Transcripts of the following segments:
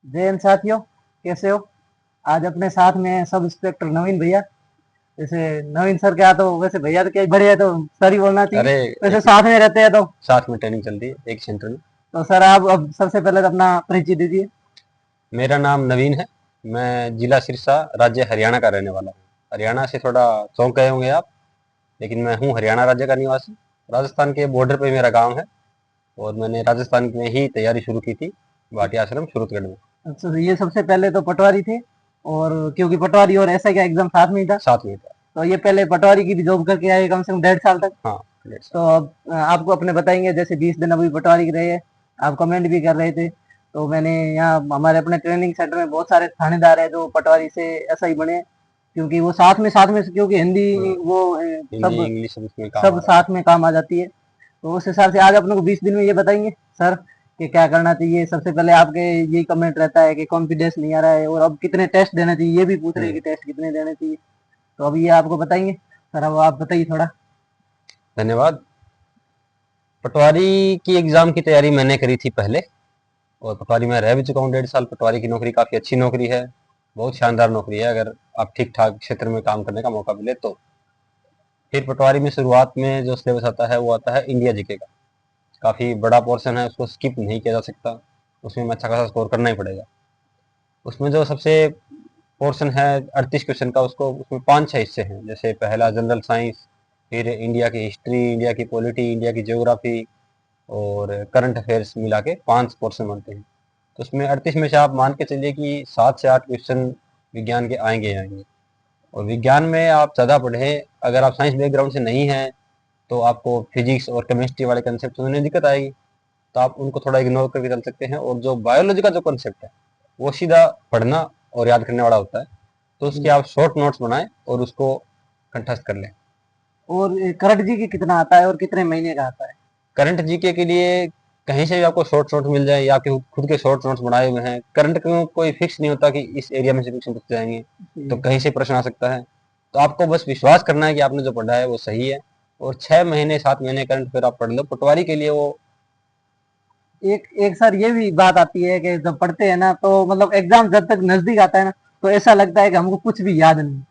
जय हिंद साथियों, कैसे हो? आज अपने साथ में है सब इंस्पेक्टर नवीन भैया। जैसे नवीन सर क्या, तो वैसे भैया तो क्या ही बड़े हैं, तो सर ही बोलना चाहिए। अरे वैसे एक साथ में रहते हैं तो साथ में ट्रेनिंग चल रही है एक सेंटर में। तो सर आप अब सबसे पहले तो अपना परिचय दीजिए। मेरा नाम नवीन है। मैं जिला सिरसा राज्य हरियाणा का रहने वाला हूँ। हरियाणा से थोड़ा चौंक गए होंगे आप, लेकिन मैं हूँ हरियाणा राज्य का निवासी। राजस्थान के बॉर्डर पे मेरा गांव है और मैंने राजस्थान में ही तैयारी शुरू की थी, भाटी आश्रम सूरतगढ़ में। अच्छा, तो ये सबसे पहले तो पटवारी थे, और क्योंकि पटवारी और ऐसा क्या एग्जाम साथ में ही था, साथ में था। तो ये पहले पटवारी की भी जॉब करके आए कम से कम 1.5 साल तक। हाँ, 1.5 साल। तो अब आपको अपने बताएंगे, जैसे 20 दिन अभी पटवारी के रहे हैं, आप कमेंट भी कर रहे थे। तो मैंने यहाँ हमारे अपने ट्रेनिंग सेंटर में बहुत सारे थानेदार है जो पटवारी से ऐसा ही बने, क्योंकि वो साथ में क्योंकि हिंदी हाँ, वो हिंदी सब इंग्लिश सब इसमें काम सब आ रहा है। साथ में काम आ जाती है। तो उस हिसाब से आज अपने को 20 दिन में ये बताएंगे सर कि क्या करना चाहिए। सबसे पहले आपके यही कमेंट रहता है कि कॉन्फिडेंस नहीं आ रहा है, और अब कितने टेस्ट देना चाहिए ये भी पूछ रहे हैं हम्म, कि टेस्ट कितने देने चाहिए। तो अब ये आपको बताएंगे सर, अब आप बताइए थोड़ा। धन्यवाद। पटवारी की एग्जाम की तैयारी मैंने करी थी पहले, और पटवारी में रह भी चुका हूँ 1.5 साल। पटवारी की नौकरी काफ़ी अच्छी नौकरी है, बहुत शानदार नौकरी है अगर आप ठीक ठाक क्षेत्र में काम करने का मौका मिले तो। फिर पटवारी में शुरुआत में जो सिलेबस आता है वो आता है इंडिया जीके का। काफ़ी बड़ा पोर्शन है, उसको स्किप नहीं किया जा सकता। उसमें अच्छा खासा स्कोर करना ही पड़ेगा। उसमें जो सबसे पोर्शन है 38 क्वेश्चन का, उसको उसमें 5-6 हिस्से हैं। जैसे पहला जनरल साइंस, फिर इंडिया की हिस्ट्री, इंडिया की पॉलिटी, इंडिया की ज्योग्राफी और करंट अफेयर्स मिला के 5 पोर्शन बनते हैं। तो उसमें 38 में से आप मान के चलिए कि 7 से 8 क्वेश्चन विज्ञान के आएंगे आएंगे। और विज्ञान में आप ज़्यादा पढ़ें, अगर आप साइंस बैकग्राउंड से नहीं हैं तो आपको फिजिक्स और केमिस्ट्री वाले कंसेप्ट समझने में दिक्कत आएगी, तो आप उनको थोड़ा इग्नोर करके चल सकते हैं। और जो बायोलॉजी का जो कंसेप्ट है वो सीधा पढ़ना और याद करने वाला होता है, तो उसके आप शॉर्ट नोट्स बनाएं और उसको कंठस्थ कर लें। और करंट जी की कितना आता है और कितने महीने का आता है? करंट जीके के लिए कहीं से भी आपको शॉर्ट नोट्स मिल जाए या आपके खुद के शॉर्ट नोट्स बनाए हुए हैं। करंट का कोई फिक्स नहीं होता कि इस एरिया में से क्वेश्चन पूछ जाएंगे, तो कहीं से प्रश्न आ सकता है। तो आपको बस विश्वास करना है कि आपने जो पढ़ा है वो सही है, और 6 महीने 7 महीने करंट फिर आप पढ़ लो। पटवारी के लिए वो एक एक सर ये भी बात आती है कि जब पढ़ते हैं ना, तो मतलब एग्जाम जब तक नजदीक आता है ना, तो ऐसा लगता है कि हमको कुछ भी याद नहीं।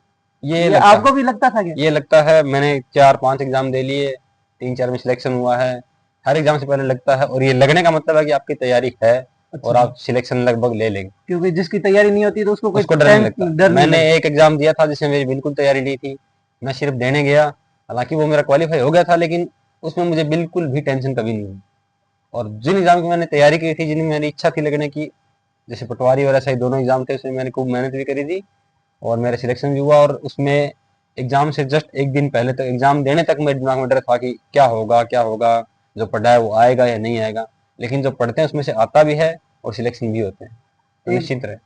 ये ये लगता है आपको भी लगता था क्या? ये लगता है। मैंने 4-5 एग्जाम दे लिए, 3-4 में सिलेक्शन हुआ है। हर एग्जाम से पहले लगता है, और ये लगने का मतलब है कि आपकी तैयारी है अच्छा और जी। आप सिलेक्शन लगभग ले लेंगे। क्योंकि जिसकी तैयारी नहीं होती तो उसको कोई उसको डर नहीं लगता। डर नहीं मैंने लगता। एक एग्जाम दिया था जिसमें मेरी बिल्कुल तैयारी नहीं थी, मैं सिर्फ देने गया। हालांकि वो मेरा क्वालिफाई हो गया था, लेकिन उसमें मुझे बिल्कुल भी टेंशन कभी नहीं हुई। और जिन एग्जाम की मैंने तैयारी की थी, जिनमें मेरी इच्छा थी लगने की, जैसे पटवारी और ऐसा ही दोनों एग्जाम थे, उसमें मैंने खूब मेहनत भी करी थी और मेरा सिलेक्शन भी हुआ। और उसमें एग्जाम से जस्ट एक दिन पहले तक, एग्जाम देने तक मेरे दिमाग में डर था कि क्या होगा क्या होगा, जो पढ़ा है वो आएगा या नहीं आएगा। लेकिन जो पढ़ते हैं उसमें से आता भी है और सिलेक्शन भी होते हैं, तो एक निश्चिंत रहे।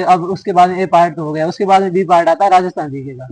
अब उसके बाद में ए पार्ट तो हो गया, उसके बाद में बी पार्ट आता है राजस्थान जीके का।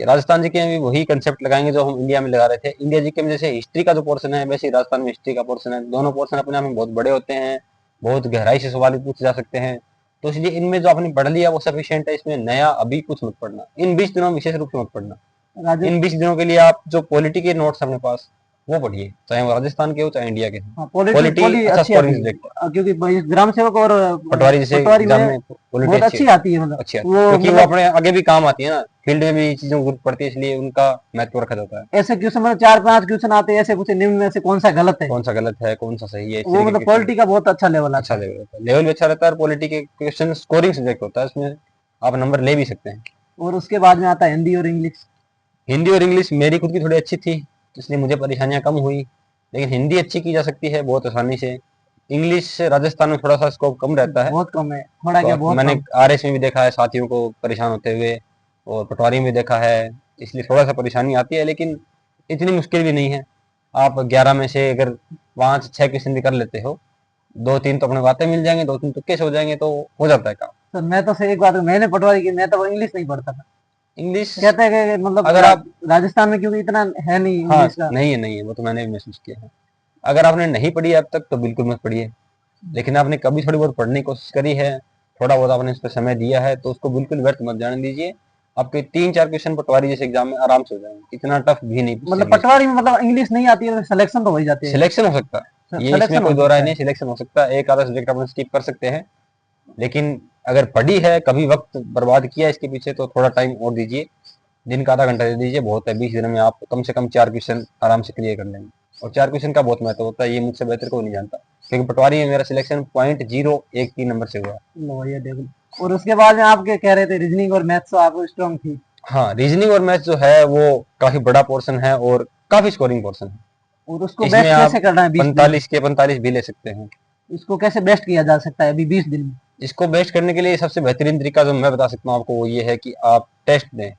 राजस्थान जी के में भी वही कंसेप्ट लगाएंगे जो हम इंडिया में लगा रहे थे। इंडिया जी के में जैसे हिस्ट्री का जो पोर्शन है, वैसे ही राजस्थान में हिस्ट्री का पोर्शन है। दोनों पोर्शन अपने आप में बहुत बड़े होते हैं, बहुत गहराई से सवाल भी पूछे जा सकते हैं। तो इसलिए इनमें जो आपने पढ़ लिया वो सफिशियंट है, इसमें नया अभी कुछ मत पढ़ना। इन 20 दिनों में विशेष रूप से मत पढ़ना। इन राजस्थान। 20 दिनों के लिए आप जो पॉलिटी के नोट्स अपने पास वो पढ़िए, चाहे वो राजस्थान के हो चाहे इंडिया के हो। हाँ, पॉलिटी पॉलिटी पॉली अच्छा अच्छी स्कोरिंग आती है। सब्जेक्ट है। क्योंकि ग्राम सेवक और पटवारी जैसे पटवारी एग्जाम में में पॉलिटी बहुत अच्छी अच्छी होती आती है, मतलब अच्छी आती है, वो क्योंकि वो मतलब अपने आगे भी काम आती है ना, फील्ड में भी चीजों की जरूरत पड़ती है, इसलिए उनका महत्व रखा जाता है। ऐसे क्वेश्चन मतलब 4-5 क्वेश्चन आते हैं, ऐसे पूछे निम्न में से कौन सा गलत है। कौन सा गलत है कौन सा सही है, इस वो तरीके के मतलब क्वेश्चन। पॉलिटी का बहुत अच्छा लेवल अच्छा आता है। लेवल होता है, लेवल भी अच्छा रहता है। और पॉलिटी के क्वेश्चन स्कोरिंग सब्जेक्ट होता है, इसमें आप नंबर ले भी सकते हैं। और उसके बाद में आता है हिंदी और इंग्लिश। हिंदी और इंग्लिश मेरी खुद की थोड़ी अच्छी थी, इसलिए मुझे परेशानियां कम हुई। लेकिन हिंदी अच्छी की जा सकती है बहुत आसानी से। इंग्लिश राजस्थान में थोड़ा सा स्कोप कम रहता है। बहुत कम है, थोड़ा क्या बहुत मैंने कम। आरएस में भी देखा है साथियों को परेशान होते हुए, और पटवारी में देखा है, इसलिए थोड़ा सा परेशानी आती है। लेकिन इतनी मुश्किल भी नहीं है। आप 11 में से अगर 5-6 क्वेश्चन भी कर लेते हो, 2-3 तो अपने बातें मिल जाएंगे, 2-3 तुक्के से हो जाएंगे, तो हो जाता है काम। तो मैं तो से एक बात, मैंने पटवारी की, मैं तो इंग्लिश नहीं पढ़ता था। इंग्लिश कहते हैं कि मतलब अगर आप राजस्थान में क्योंकि इतना है नहीं हाँ, इंग्लिश का। नहीं है वो तो मैंने भी महसूस किया है। अगर आपने नहीं पढ़ी अब तक तो बिल्कुल मत पढ़िए। लेकिन आपने कभी थोड़ी बहुत पढ़ने की कोशिश करी है, थोड़ा बहुत आपने इस पर समय दिया है, तो उसको बिल्कुल व्यर्थ मत जाने दीजिए। आपके 3-4 क्वेश्चन पटवारी जैसे एग्जाम में आराम से हो जाएंगे, इतना टफ भी नहीं पूछते मतलब इंग्लिश में। पटवारी में मतलब इंग्लिश नहीं आती है तो सिलेक्शन तो हो ही जाते हैं। सिलेक्शन हो सकता है, ये इसमें सिलेक्शन कोई हो दो राय सकता नहीं, है। सिलेक्शन हो सकता है। एक आधा सब्जेक्ट अपन स्किप कर सकते हैं, लेकिन अगर पढ़ी है, कभी वक्त बर्बाद किया इसके पीछे, तो थोड़ा टाइम और दीजिए, दिन का आधा घंटा दे दीजिए, बहुत है। 20 दिन में आप कम से कम 4 क्वेश्चन आराम से क्लियर कर लेंगे। और 4 क्वेश्चन का बहुत महत्व होता है, ये मुझसे बेहतर कोई नहीं जानता, क्योंकि पटवारी में मेरा सिलेक्शन 0.013 नंबर से हुआ है। लो ये देखो, और उसके बाद में आप क्या कह रहे थे, रीजनिंग और मैथ्स तो आपको स्ट्रॉन्ग थी। हाँ, रीजनिंग और मैथ्स जो है वो काफी बड़ा पोर्शन है और काफी स्कोरिंग पोर्शन है। और उसको इसमें बेस्ट कैसे आप करना है 20 दिन 45 के 45 भी ले सकते हैं। में? इसको कैसे बेस्ट किया जा सकता है अभी 20 दिन में? इसको बेस्ट करने के लिए सबसे बेहतरीन तरीका जो मैं बता सकता हूँ आपको, वो ये है कि आप टेस्ट दें,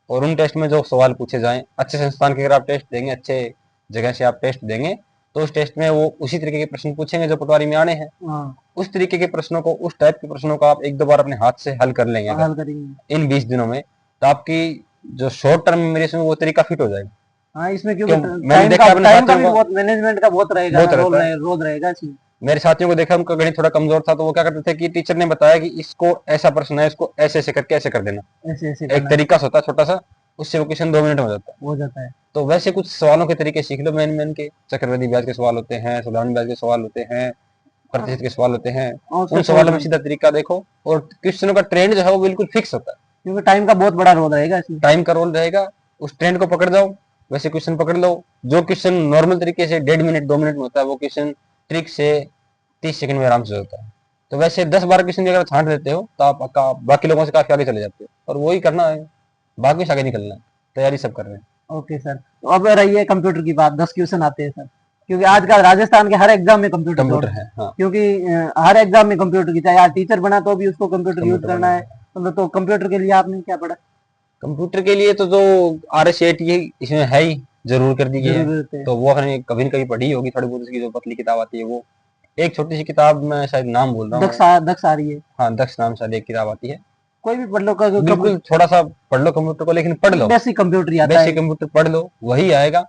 और उन टेस्ट में जो सवाल पूछे जाएं, अच्छे संस्थान के अगर आप टेस्ट देंगे, अच्छे जगह से आप टेस्ट देंगे, तो उस टेस्ट में वो उसी तरीके के प्रश्न पूछेंगे जो पटवारी में आने हैं। हाँ, उस तरीके के प्रश्नों को, उस टाइप के प्रश्नों को आप एक दो बार अपने हाथ से हल कर लेंगे हल अगर करेंगे। इन 20 दिनों में, तो आपकी जो शॉर्ट टर्म मेमोरी में वो तरीका फिट हो जाएगा। हाँ, इसमें क्योंकि क्यों, मैंने देखा अपने टाइम का साथियों भी को, बहुत मैनेजमेंट का बहुत रहेगा बहुत ना, रहता है। रोल रहेगा इसमें। मेरे साथियों को देखा, उनका गणित थोड़ा कमजोर था, तो वो क्या करते थे कि टीचर ने बताया कि इसको ऐसा प्रश्न है, इसको ऐसे ऐसे करके ऐसे कर देना। ऐसे ऐसे एक करना तरीका सा होता है छोटा सा, उससे वो क्वेश्चन 2 मिनट में हो जाता है। हो जाता है। तो वैसे कुछ सवालों के तरीके सीख लो, मेन मेन के चक्रवृद्धि ब्याज के सवाल होते हैं, साधारण ब्याज के सवाल होते हैं, प्रतिशत के सवाल होते हैं। और उसका उन सवालों में शॉर्ट, सीधा तरीका देखो, और क्वेश्चनों का ट्रेंड जो है वो बिल्कुल फिक्स होता है। क्योंकि टाइम का बहुत बड़ा रोल रहेगा इसमें। टाइम का रोल रहेगा, उस ट्रेंड को पकड़ जाओ, वैसे क्वेश्चन पकड़ लो। जो क्वेश्चन नॉर्मल तरीके से 1.5 मिनट 2 मिनट में होता है, वो क्वेश्चन ट्रिक से 30 सेकंड में आराम से होता है। तो वैसे 10-12 क्वेश्चन अगर छांट लेते हो, तो आप बाकी लोगों से काफी आगे चले जाते हो, और वही करना है, बाकी से आगे निकलना है। तैयारी सब कर रहे हैं। ओके सर, तो अब रही है कंप्यूटर की बात। 10 क्वेश्चन आते हैं सर, क्योंकि आजकल राजस्थान के हर एग्जाम में कंप्यूटर कंप्यूटर दौड़, है, हाँ। क्योंकि हर एग्जाम में कंप्यूटर की, चाहे आज टीचर बना तो भी उसको कंप्यूटर यूज कंप्यूटर करना बना है। है। तो कंप्यूटर के लिए आपने क्या पढ़ा? कंप्यूटर के लिए तो जो RS-8 ये इसमें है ही, जरूर कर दी गई है। जरूरत है। तो वो आपने कभी न कभी पढ़ी होगी थोड़ी बहुत, उसकी जो पतली किताब आती है वो, एक छोटी सी किताब, मैं शायद नाम भूल रहा हूँ। दक्ष आ रही है। हाँ, दक्ष नाम शायद एक किताब आती है। कोई भी पढ़ लो का बिल्कुल थोड़ा सा पढ़ लो कंप्यूटर को, लेकिन पढ़ लो, बेसिक कंप्यूटर ही आता है। बेसिक कंप्यूटर पढ़ लो, वही आएगा।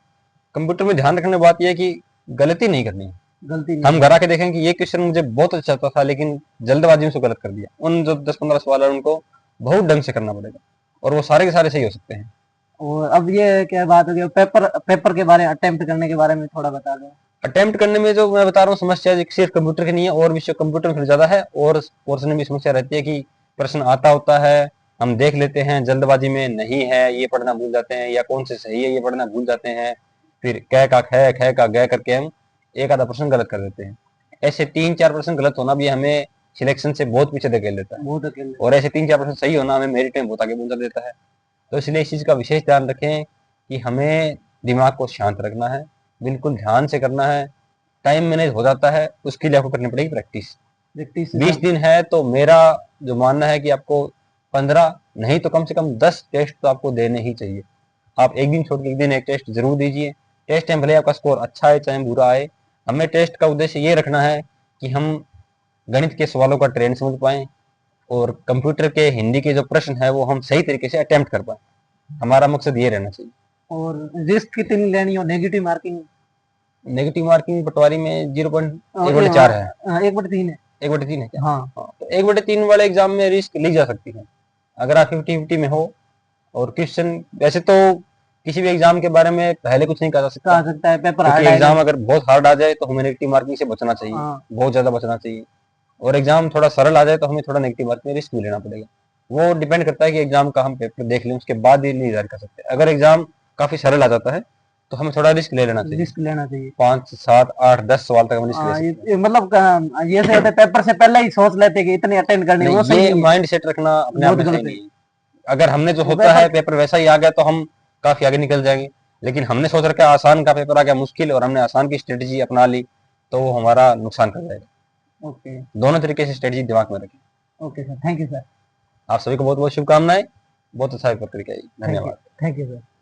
कंप्यूटर में ध्यान रखने बात यह है कि गलती नहीं करनी है। गलती नहीं हम घर करनी। आके देखें कि ये क्वेश्चन मुझे बहुत अच्छा आता था, लेकिन जल्दबाजी में उसको गलत कर दिया। उन जो 10-15 सवाल है उनको बहुत ढंग से करना पड़ेगा, और वो सारे के सारे सही हो सकते हैं। और अब ये क्या बात हो गई, पेपर के बारे में, अटेम्प्ट करने के बारे में थोड़ा बता दो। अटेम्प्ट करने में जो मैं बता रहा हूँ समस्या सिर्फ कंप्यूटर की नहीं है, और विषय कंप्यूटर में फिर ज्यादा है, और पोर्शन में भी समस्या रहती है कि प्रश्न आता होता है, हम देख लेते हैं जल्दबाजी में, नहीं है ये पढ़ना भूल जाते हैं, या कौन से सही है ये पढ़ना भूल जाते हैं, फिर कै का ख, ख का ग करके हम एक आधा प्रश्न गलत कर देते हैं। ऐसे 3-4 प्रश्न गलत होना भी हमें सिलेक्शन से बहुत पीछे धकेल देता है, बहुत अकेले। और ऐसे 3-4 प्रश्न सही होना हमें मेरिट में बहुत आगे पहुंचा देता है। तो इसलिए इस चीज का विशेष ध्यान रखें कि हमें दिमाग को शांत रखना है, बिल्कुल ध्यान से करना है। टाइम मैनेज हो जाता है, उसके लिए आपको करनी पड़ेगी प्रैक्टिस। प्रैक्टिस 20 दिन है, तो मेरा जो मानना है कि आपको 15 नहीं तो कम से कम 10 टेस्ट तो आपको देने ही चाहिए। आप एक दिन छोड़ के एक दिन एक टेस्ट जरूर दीजिए। टेस्ट में भले आपका स्कोर अच्छा है चाहे बुरा आए, हमें टेस्ट का उद्देश्य ये रखना है कि हम गणित के सवालों का ट्रेंड समझ पाएं, और कंप्यूटर के हिंदी के जो प्रश्न है वो हम सही तरीके से अटेम्प्ट कर पाए। हमारा मकसद ये रहना चाहिए। और रिस्क कितनी लेनी हो, नेगेटिव मार्किंग? नेगेटिव मार्किंग पटवारी में 0.1/4 है। 1/3 है। 1/3 है क्या? हाँ, हाँ, तो 1/3 वाले एग्जाम में रिस्क ली जा सकती है, अगर आप 50-50 में हो। और क्वेश्चन वैसे तो किसी भी एग्जाम के बारे में पहले कुछ नहीं कहा जा सकता, कहा सकता है पेपर क्योंकि हार्ड आएगा। एग्जाम अगर बहुत हार्ड आ जाए तो हमें नेगेटिव मार्किंग से बचना चाहिए, हाँ, बहुत ज्यादा बचना चाहिए। और एग्जाम थोड़ा सरल आ जाए तो हमें थोड़ा नेगेटिव मार्किंग में रिस्क भी लेना पड़ेगा। वो डिपेंड करता है कि एग्जाम का हम पेपर देख लें, उसके बाद ही निर्धारित कर सकते हैं। अगर एग्जाम काफी सरल आ जाता है तो हमें थोड़ा रिस्क ले लेना चाहिए, रिस्क लेना चाहिए। 5, 7, 8, 10 सवाल तक हम रिस्क ले हाँ, सकते हैं। मतलब ये से होते पेपर से पहले ही सोच लेते कि इतने अटेंड करने, वो नहीं, सही ये नहीं है। माइंड सेट रखना अपने आप बहुत में सही गलत है। नहीं है। अगर हमने जो वो होता है पेपर, पेपर वैसा ही आ गया तो हम काफी आगे निकल जाएंगे, लेकिन हमने सोच रखा है आसान का पेपर आ गया मुश्किल, और हमने आसान की स्ट्रेटेजी अपना ली, तो वो हमारा नुकसान कर जाएगा। ओके। दोनों तरीके से स्ट्रेटेजी दिमाग में रखें। Okay sir, thank you sir. आप सभी को बहुत बहुत शुभकामनाएं। बहुत अच्छा पेपर करके आई, थैंक यू। धन्यवाद। Thank you sir.